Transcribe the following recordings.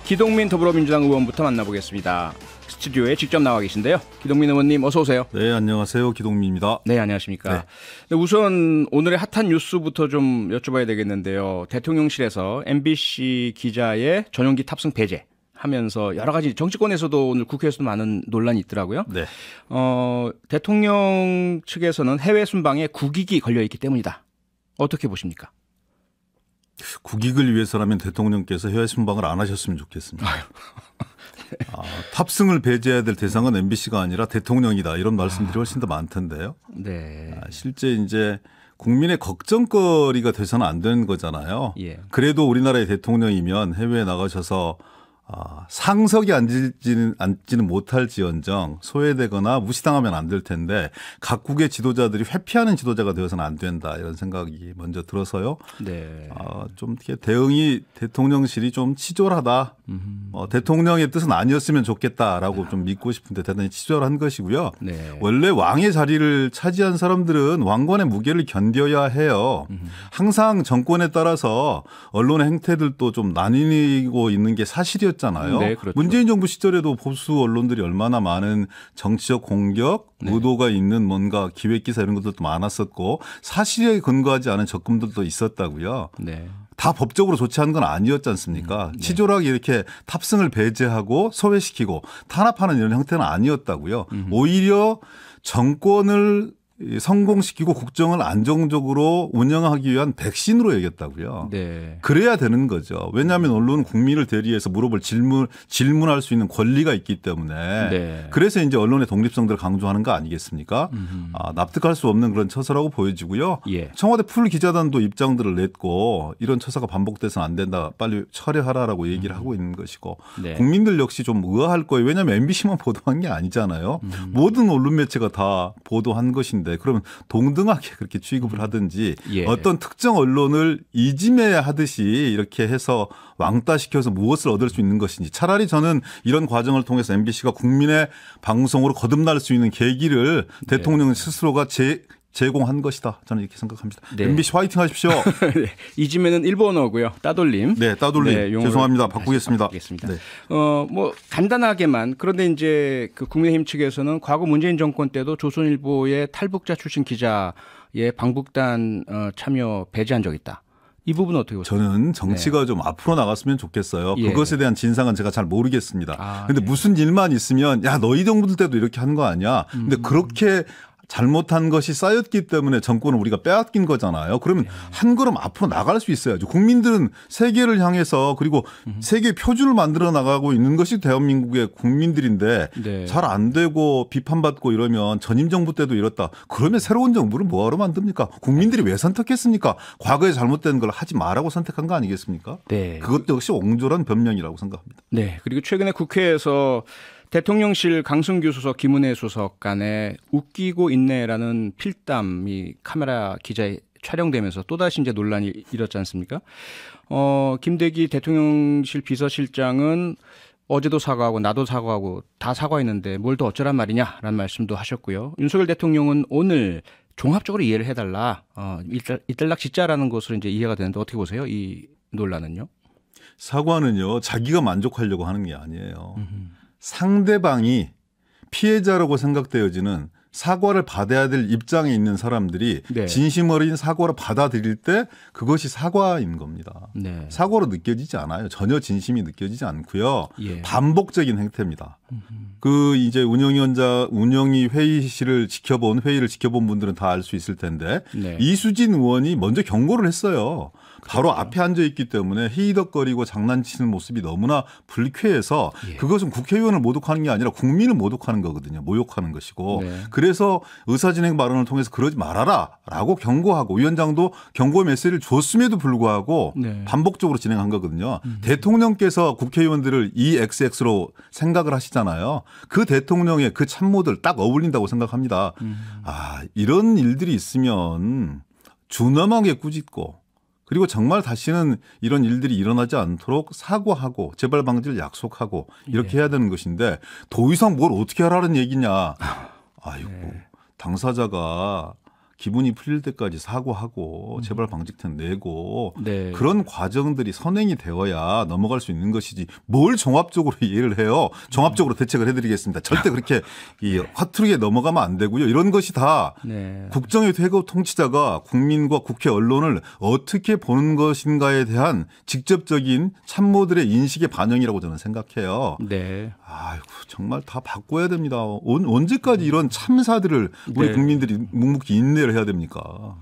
기동민 더불어민주당 의원부터 만나보겠습니다. 스튜디오에 직접 나와 계신데요. 기동민 의원님 어서 오세요. 네, 안녕하세요. 기동민입니다. 네, 안녕하십니까. 네. 우선 오늘의 핫한 뉴스부터 좀 여쭤봐야 되겠는데요. 대통령실에서 MBC 기자의 전용기 탑승 배제 하면서 여러 가지 정치권에서도 오늘 국회에서도 많은 논란이 있더라고요. 네. 대통령 측에서는 해외 순방에 국익이 걸려 있기 때문이다. 어떻게 보십니까? 국익을 위해서라면 대통령께서 해외 순방을 안 하셨으면 좋겠습니다. 탑승을 배제해야 될 대상은 MBC가 아니라 대통령이다. 이런 말씀들이 훨씬 더 많던데요. 네. 실제 이제 국민의 걱정거리가 돼서는 안 되는 거잖아요. 예. 그래도 우리나라의 대통령이면 해외에 나가셔서 상석이 앉지는 못할지언정 소외되거나 무시당하면 안 될 텐데 각국의 지도자들이 회피하는 지도자가 되어서는 안 된다 이런 생각이 먼저 들어서요. 네. 좀 대응이 대통령실이 좀 치졸하다. 대통령의 뜻은 아니었으면 좋겠다라고 좀 믿고 싶은데 대단히 치졸한 것이고요. 네. 원래 왕의 자리를 차지한 사람들은 왕권의 무게를 견뎌야 해요. 항상 정권에 따라서 언론의 행태들도 좀 나뉘고 있는 게 사실이었잖아요. 네, 그렇죠. 문재인 정부 시절에도 보수 언론들이 얼마나 많은 정치적 공격, 의도가 있는 뭔가 기획기사 이런 것들도 많았었고 사실에 근거하지 않은 접근들도 있었다고요. 네. 다 법적으로 조치한 건 아니었지 않습니까? 네. 치졸하게 이렇게 탑승을 배제하고 소외시키고 탄압하는 이런 형태는 아니었다고요. 오히려 정권을 성공시키고 국정을 안정적으로 운영하기 위한 백신으로 여겼다고요. 네. 그래야 되는 거죠. 왜냐하면 언론은 국민을 대리해서 물어볼 질문할 수 있는 권리가 있기 때문에 네. 그래서 이제 언론의 독립성들을 강조하는 거 아니겠습니까? 납득할 수 없는 그런 처사라고 보여지고요. 예. 청와대 풀 기자단도 입장들을 냈고 이런 처사가 반복돼서는 안 된다. 빨리 철회하라라고 얘기를 하고 있는 것이고 네. 국민들 역시 좀 의아할 거예요. 왜냐하면 MBC만 보도한 게 아니잖아요. 모든 언론 매체가 다 보도한 것인데 그러면 동등하게 그렇게 취급을 하든지 예. 어떤 특정 언론을 이지매하듯이 이렇게 해서 왕따시켜서 무엇을 얻을 수 있는 것인지 차라리 저는 이런 과정을 통해서 MBC가 국민의 방송으로 거듭날 수 있는 계기를 대통령 스스로가 제공한 것이다. 저는 이렇게 생각합니다. 네. MBC 화이팅 하십시오. 네. 이지매는 일본어고요. 따돌림. 네, 따돌림. 네, 죄송합니다. 바꾸겠습니다. 네. 뭐 간단하게만 그런데 이제 그 국민의힘 측에서는 과거 문재인 정권 때도 조선일보의 탈북자 출신 기자의 방북단 참여 배제한 적이 있다. 이 부분은 어떻게 보세요? 저는 정치가 좀 앞으로 나갔으면 좋겠어요. 예. 그것에 대한 진상은 제가 잘 모르겠습니다. 그런데 예. 무슨 일만 있으면 야 너희 정부들 때도 이렇게 한 거 아니야. 근데 그렇게 잘못한 것이 쌓였기 때문에 정권을 우리가 빼앗긴 거잖아요. 그러면 한 걸음 앞으로 나갈 수 있어야죠. 국민들은 세계를 향해서 그리고 세계 표준을 만들어 나가고 있는 것이 대한민국의 국민들인데 네. 잘 안 되고 비판받고 이러면 전임 정부 때도 이렇다. 그러면 새로운 정부를 뭐하러 만듭니까? 국민들이 왜 선택했습니까? 과거에 잘못된 걸 하지 말라고 선택한 거 아니겠습니까? 네. 그것 역시 옹졸한 변명이라고 생각합니다. 네. 그리고 최근에 국회에서 대통령실 강승규 수석, 김은혜 수석 간에 웃기고 있네라는 필담이 카메라 기자에 촬영되면서 또다시 이제 논란이 일었지 않습니까? 김대기 대통령실 비서실장은 어제도 사과하고 나도 사과하고 다 사과했는데 뭘 더 어쩌란 말이냐라는 말씀도 하셨고요. 윤석열 대통령은 오늘 종합적으로 이해를 해달라. 이딸락 짓자라는 것으로 이제 이해가 되는데 어떻게 보세요? 이 논란은요? 사과는요, 자기가 만족하려고 하는 게 아니에요. 상대방이 피해자라고 생각되어지는 사과를 받아야 될 입장에 있는 사람들이 네. 진심 어린 사과를 받아들일 때 그것이 사과인 겁니다. 네. 사과로 느껴지지 않아요. 전혀 진심이 느껴지지 않고요. 예. 반복적인 행태입니다. 그 이제 운영위 회의를 지켜본 분들은 다 알 수 있을 텐데 네. 이수진 의원이 먼저 경고를 했어요. 바로 앞에 앉아 있기 때문에 히히덕거리고 장난치는 모습이 너무나 불쾌해서 예. 그것은 국회의원을 모독하는 게 아니라 국민을 모독하는 거거든요. 모욕하는 것이고. 네. 그래서 의사진행 발언을 통해서 그러지 말아라라고 경고하고 위원장도 경고 메시지를 줬음에도 불구하고 네. 반복적으로 진행한 거거든요. 대통령께서 국회의원들을 EXX로 생각을 하시잖아요. 그 대통령의 그 참모들 딱 어울린다고 생각합니다. 이런 일들이 있으면 준엄하게 꾸짖고 그리고 정말 다시는 이런 일들이 일어나지 않도록 사과하고 재발 방지를 약속하고 이렇게 해야 되는 것인데 더 이상 뭘 어떻게 하라는 얘기냐. 아이고 당사자가 기분이 풀릴 때까지 사과하고 재발 방지턱 내고 네. 그런 과정들이 선행이 되어야 넘어갈 수 있는 것이지 뭘 종합적으로 이해를 해요. 종합적으로 대책을 해드리겠습니다. 절대 그렇게 이 화투르게 넘어가면 안 되고요. 이런 것이 다 네. 국정의 최고 통치자가 국민과 국회 언론을 어떻게 보는 것인가에 대한 직접적인 참모들의 인식의 반영이라고 저는 생각해요. 네. 아이고 정말 다 바꿔야 됩니다. 언제까지 이런 참사들을 우리 네. 국민들이 묵묵히 인내를 해야 됩니까?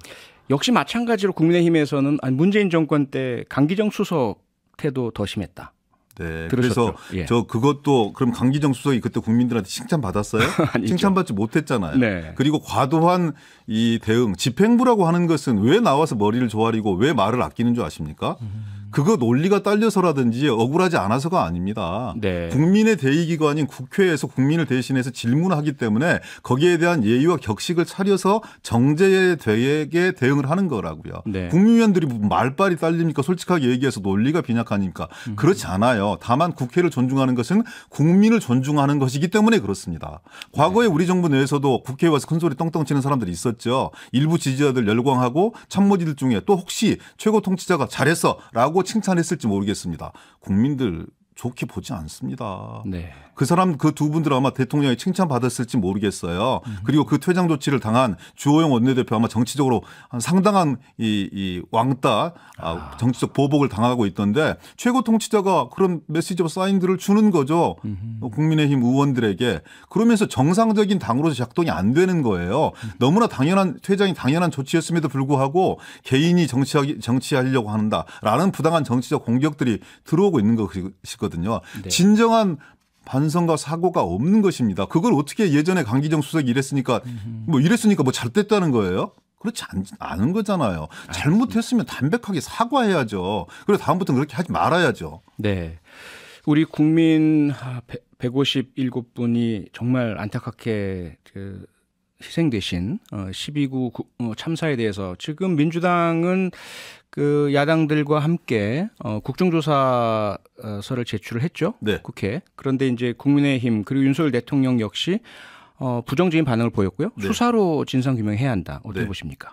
역시 마찬가지로 국민의힘에서는 문재인 정권 때 강기정 수석 태도 더 심했다. 네. 들으셨죠? 그래서 예. 저 그것도 그럼 강기정 수석이 그때 국민들한테 칭찬 받았어요? 아니죠. 칭찬받지 못했잖아요. 네. 그리고 과도한 이 대응, 집행부라고 하는 것은 왜 나와서 머리를 조아리고 왜 말을 아끼는 줄 아십니까? 그거 논리가 딸려서라든지 억울하지 않아서가 아닙니다. 네. 국민의 대의기관인 국회에서 국민을 대신해서 질문하기 때문에 거기에 대한 예의와 격식을 차려서 정제되게 대응을 하는 거라고요. 네. 국민의원들이 말빨이 딸립니까? 솔직하게 얘기해서 논리가 빈약하니까. 그렇지 않아요. 다만 국회를 존중하는 것은 국민을 존중하는 것이기 때문에 그렇습니다. 과거에 우리 정부 내에서도 국회에 와서 큰소리 떵떵 치는 사람들이 있었죠. 일부 지지자들 열광하고 참모지들 중에 또 혹시 최고 통치자가 잘했어 라고 칭찬했을지 모르겠습니다. 국민들 좋게 보지 않습니다. 네. 그 사람 그 두 분들 아마 대통령이 칭찬받았을지 모르겠어요. 그리고 그 퇴장 조치를 당한 주호영 원내대표 아마 정치적으로 상당한 이 왕따 정치적 보복을 당하고 있던데 최고 통치자가 그런 메시지와 사인들을 주는 거죠. 국민의힘 의원들에게. 그러면서 정상적인 당으로서 작동이 안 되는 거예요. 너무나 당연한 퇴장이 당연한 조치였음에도 불구하고 개인이 정치하려고 한다라는 부당한 정치적 공격들이 들어오고 있는 것이거든요. 네. 진정한 반성과 사고가 없는 것입니다. 그걸 어떻게 예전에 강기정 수석이 이랬으니까 뭐 잘됐다는 거예요? 그렇지 않은 거잖아요. 잘못했으면 담백하게 사과해야죠. 그리고 다음부터는 그렇게 하지 말아야죠. 네. 우리 국민 157분이 정말 안타깝게 희생되신 12구 참사에 대해서 지금 민주당은 그 야당들과 함께 국정조사서를 제출을 했죠. 네. 국회. 그런데 이제 국민의힘 그리고 윤석열 대통령 역시 부정적인 반응을 보였고요. 네. 수사로 진상규명해야 한다. 어떻게 네. 보십니까?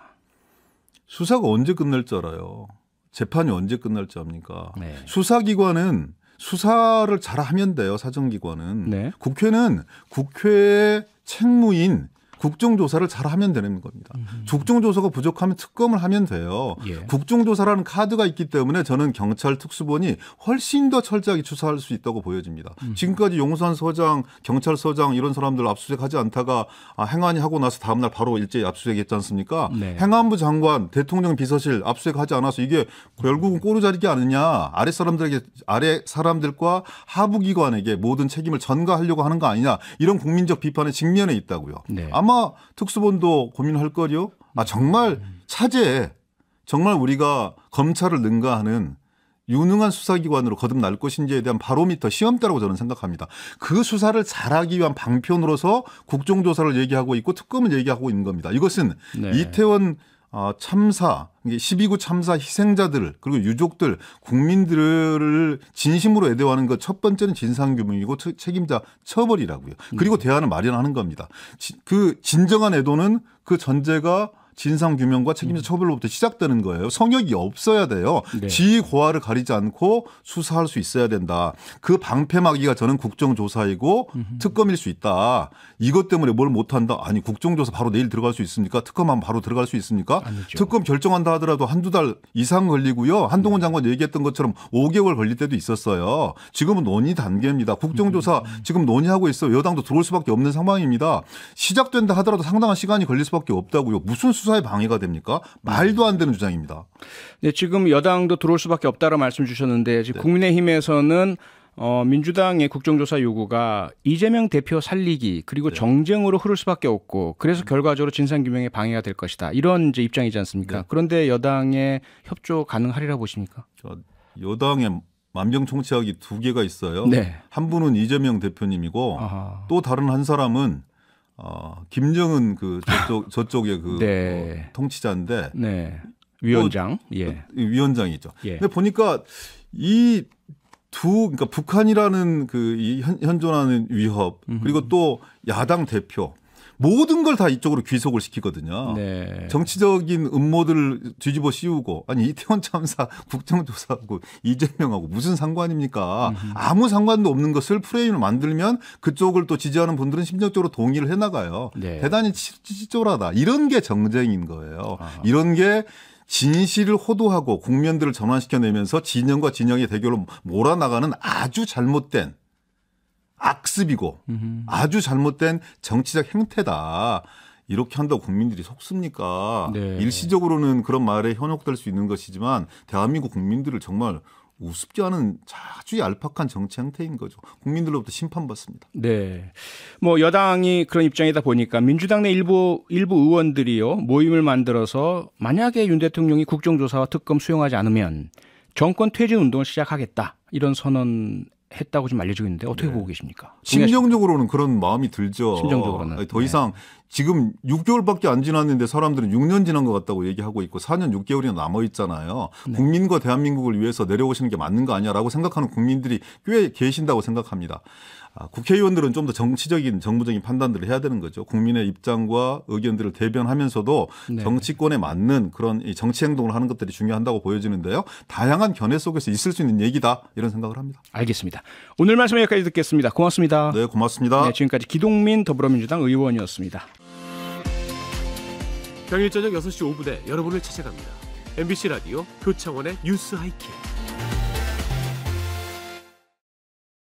수사가 언제 끝날 줄 알아요? 재판이 언제 끝날 줄 압니까? 네. 수사기관은 수사를 잘하면 돼요. 사정기관은. 네. 국회는 국회의 책무인 국정조사를 잘하면 되는 겁니다. 국정조사가 부족하면 특검을 하면 돼요. 예. 국정조사라는 카드가 있기 때문에 저는 경찰 특수본이 훨씬 더 철저하게 수사할 수 있다고 보여집니다. 지금까지 용산서장, 경찰서장 이런 사람들 압수수색하지 않다가 행안위 하고 나서 다음날 바로 일제히 압수수색했지 않습니까? 네. 행안부 장관, 대통령 비서실 압수수색하지 않아서 이게 결국은 꼬르자리기 아니냐. 아래 사람들과 하부기관에게 모든 책임을 전가하려고 하는 거 아니냐. 이런 국민적 비판의 직면에 있다고요. 네. 아마 특수본도 고민할 거요. 정말 차제에 정말 우리가 검찰을 능가하는 유능한 수사기관으로 거듭날 것인지에 대한 바로미터 시험대라고 저는 생각합니다. 그 수사를 잘하기 위한 방편으로서 국정조사를 얘기하고 있고 특검을 얘기하고 있는 겁니다. 이것은 네. 이태원 참사, 12구 참사 희생자들 그리고 유족들 국민들을 진심으로 애도하는 것 첫 번째는 진상규명이고 책임자 처벌이라고요. 그리고 대안을 마련하는 겁니다. 그 진정한 애도는 그 전제가 진상규명과 책임자 처벌로부터 시작되는 거예요. 성역이 없어야 돼요. 네. 지위 고하를 가리지 않고 수사할 수 있어야 된다. 그 방패막이가 저는 국정조사이고 특검일 수 있다. 이것 때문에 뭘 못한다. 아니 국정조사 바로 내일 들어갈 수 있습니까? 특검하면 바로 들어갈 수 있습니까? 아니죠. 특검 결정한다 하더라도 한두 달 이상 걸리고요. 한동훈 장관 얘기했던 것처럼 5개월 걸릴 때도 있었어요. 지금은 논의 단계입니다. 국정조사 지금 논의하고 있어요. 여당도 들어올 수밖에 없는 상황입니다. 시작된다 하더라도 상당한 시간이 걸릴 수밖에 없다고요. 무슨 수사에 방해가 됩니까? 말도 안 되는 주장입니다. 네, 지금 여당도 들어올 수밖에 없다라고 말씀 주셨는데 지금 네. 국민의힘에서는 민주당의 국정조사 요구가 이재명 대표 살리기 그리고 네. 정쟁으로 흐를 수밖에 없고 그래서 결과적으로 진상규명에 방해가 될 것이다. 이런 이제 입장이지 않습니까? 네. 그런데 여당의 협조 가능하리라 보십니까? 여당의 만병통치약이 두 개가 있어요. 네. 한 분은 이재명 대표님이고 아하. 또 다른 한 사람은 김정은 저쪽의 네. 통치자인데 네. 위원장. 예. 위원장이죠. 예. 근데 보니까 그러니까 북한이라는 이 현존하는 위협 그리고 또 야당 대표 모든 걸 다 이쪽으로 귀속을 시키거든요. 네. 정치적인 음모들을 뒤집어 씌우고 아니 이태원 참사 국정조사하고 이재명하고 무슨 상관입니까? 아무 상관도 없는 것을 프레임을 만들면 그쪽을 또 지지하는 분들은 심정적으로 동의를 해나가요. 네. 대단히 치졸하다. 이런 게 정쟁인 거예요. 이런 게 진실을 호도하고 국면들을 전환시켜내면서 진영과 진영의 대결로 몰아나가는 아주 잘못된 악습이고 아주 잘못된 정치적 행태다. 이렇게 한다고 국민들이 속습니까? 네. 일시적으로는 그런 말에 현혹될 수 있는 것이지만 대한민국 국민들을 정말 우습게 하는 아주 얄팍한 정치 행태인 거죠. 국민들로부터 심판받습니다. 네. 뭐 여당이 그런 입장이다 보니까 민주당 내 일부 의원들이요 모임을 만들어서 만약에 윤 대통령이 국정조사와 특검 수용하지 않으면 정권 퇴진 운동을 시작하겠다 이런 선언. 했다고 좀 알려지고 있는데 어떻게 네. 보고 계십니까? 심정적으로는 그런 마음이 들죠. 심정적으로는. 더 이상 지금 6개월밖에 안 지났는데 사람들은 6년 지난 것 같다고 얘기하고 있고 4년 6개월이나 남아 있잖아요. 네. 국민과 대한민국을 위해서 내려오시는 게 맞는 거 아니야라고 생각하는 국민들이 꽤 계신다고 생각합니다. 국회의원들은 좀 더 정치적인 정부적인 판단들을 해야 되는 거죠. 국민의 입장과 의견들을 대변하면서도 네. 정치권에 맞는 그런 정치 행동을 하는 것들이 중요한다고 보여지는데요. 다양한 견해 속에서 있을 수 있는 얘기다 이런 생각을 합니다. 알겠습니다. 오늘 말씀 여기까지 듣겠습니다. 고맙습니다. 네, 고맙습니다. 네, 지금까지 기동민 더불어민주당 의원이었습니다. 평일 저녁 6시 5분에 여러분을 찾아갑니다. MBC 라디오 표창원의 뉴스 하이킥.